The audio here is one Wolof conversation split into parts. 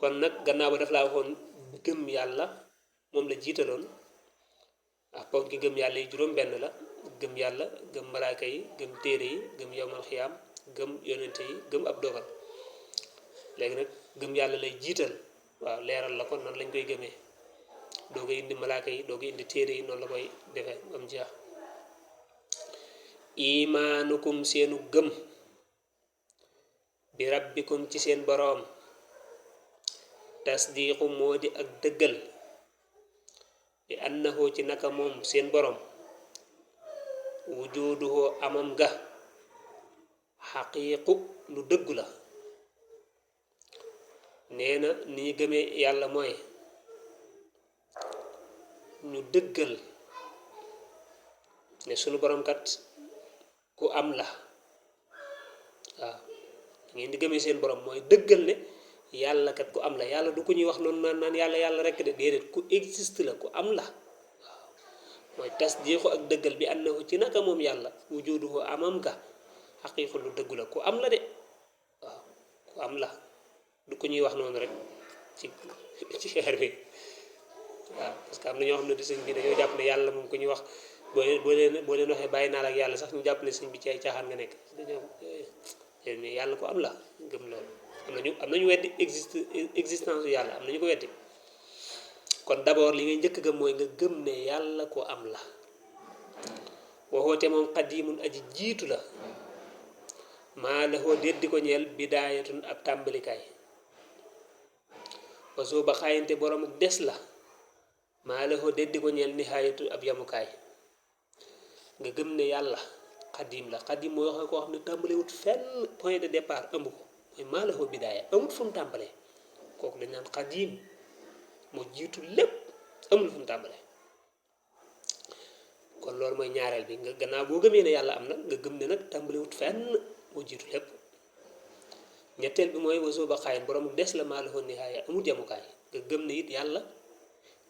kon nag gannaaw ba daf laa waxoon gëm yàlla moom la jiitaloon ndax ponk ki gëm yàlla yi juróom benn la gëm yàlla gëm malaaka yi gëm téere yi gëm yowmal xiyaam gëm yonente yi gëm ab dogal léegi nag gëm yàlla lay jiital waaw leeral la kon nan lañ koy gëmee doo koy indi malaaka yi doo koy indi téere yi noonu la koy defee am jeex imaanukum seenu gëm bi rabbikum ci seen boroom tasdiqu moo di ak dëggal bi annahu ci naka moom seen boroom wujuduhu amam ga xaqiiqu lu dëggu la nee na ni ñu gëmee yàlla mooy ñu dëggal ne sunu boroom kat ku am la waaw ngeen di gëmee seen boroom mooy dëggal ne yàlla kat ku am la yàlla du ku ñuy wax noonu naan yàlla yàlla rekk de déedéet ku existe la ku am la waaw mooy tasdiixu ak dëggal bi annahu ci naka moom yàlla wujuduhu amam ga xaqiiqu lu dëggu la ku am la de waaw ku am la du ko ñuy wax noonu rek ci xeer bi waaw parce que am na ñoo xam ne di sëñ bi dañoo jàpp ne yàlla moom ku ñuy wax boo leen waxee bàyyi naa la ak yàlla sax ñu jàpp ne sëñ bi ci ay caaxaan nga nekk dañoo mais yàlla ko am la gëm loolu am nañu weddi existence yàlla am nañu ko weddi kon d'abord li ngay njëkk gëm mooy nga gëm ne yàlla ko am la waxoote moom xadimun aji jiitu la maa la xoo déet di ko ñeel bidaayatun ab tàmbalikaay ba soo ba xaayante borom ak des la maa la xoo déet di ko ñeel nihaayatu ab yamukaay nga gëm ne yàlla xadim la xadim mooy wax koo xam ne tàmbalewut fenn point de départ ëmb ko mooy maa la xoo bidaaya amut fu mu tàmbalee kooku dañ naan xadim moo jiitu lépp amul fu mu tàmbalee kon loolu mooy ñaareel bi nga gannaaw boo gëmee ne yàlla am na nga gëm ne nag tàmbalewut fenn moo jiitu lépp ñetteel bi mooy wasoo ba xaayin borom des la maa la xoo nihaaya amut yamukaay nga gëm ne it yàlla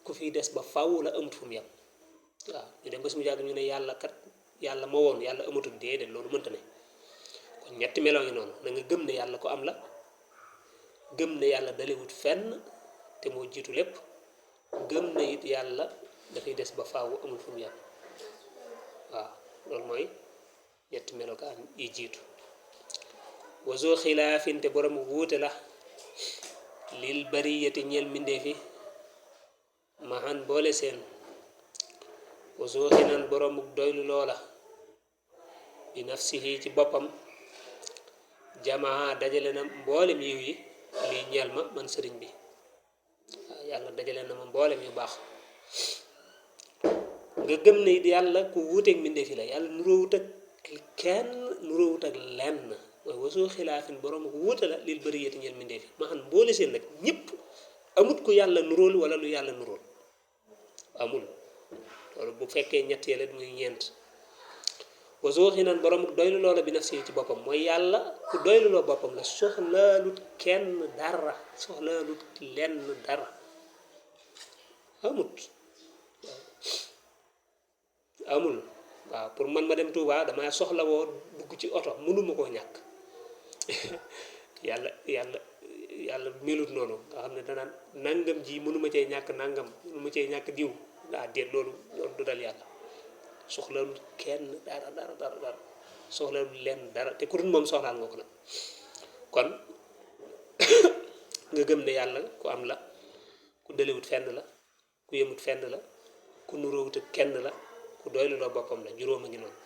ku fiy des ba faw la amut fu mu yem waaw ñu dem ba sumu jàgg ñu ne yàlla kat yàlla ma woon yàlla amatul déedéet loolu mënta ne kon ñetti meloo ngi noonu na nga gëm ne yàlla ko am la gëm ne yàlla dalewut fenn te moo jiitu lépp gëm ne it yàlla dafay des ba faaw amul fu mu yem waaw loolu mooy ñetti melokaan yi jiitu wasoo xilaafin te borom wuute la lil bariyati ñeel mbindeefi maxan boole seen wasoo xinan borom doylu loola bi nafsihi ci boppam jamaa dajale na mboolem yiw yi lii ñeel ma man sëriñ bi waaw yàlla dajale na ma mboolem yu baax nga gëm ne it yàlla ku wuuteeg mbindeef yi la yàlla nuróowut ak kenn nuróowut ak lenn mooy wasoo xilaafin borom ku wuute la lil bariyati ñeel mbindeef yi ma xam mboole seen nag ñëpp amut ku yàlla nuróol wala lu yàlla nuróol amul loolu bu fekkee ñetteele muy ñeent wasoo xinan borom doylu loola bi nafsi ci boppam mooy yàlla ku doylu loo boppam la soxlaalut kenn dara soxlaalut lenn dara amut amul waaw pour man ma dem Touba dama soxla woo dugg ci oto mënuma koo ñàkk yàlla melut noonu nga xam ne danaan nangam ji mënuma cee ñàkk nangam mënuma cee ñàkk diw déet loolu du dal yàlla soxlaalul kenn dara soxlaalul lenn dara te ku dul moom soxlaal nga ko nag kon nga gëm ne yàlla ku am la ku dalewut fenn la ku yemut fenn la ku nuróowut ak kenn la ku doylu loo boppam la juróom a ngi noonu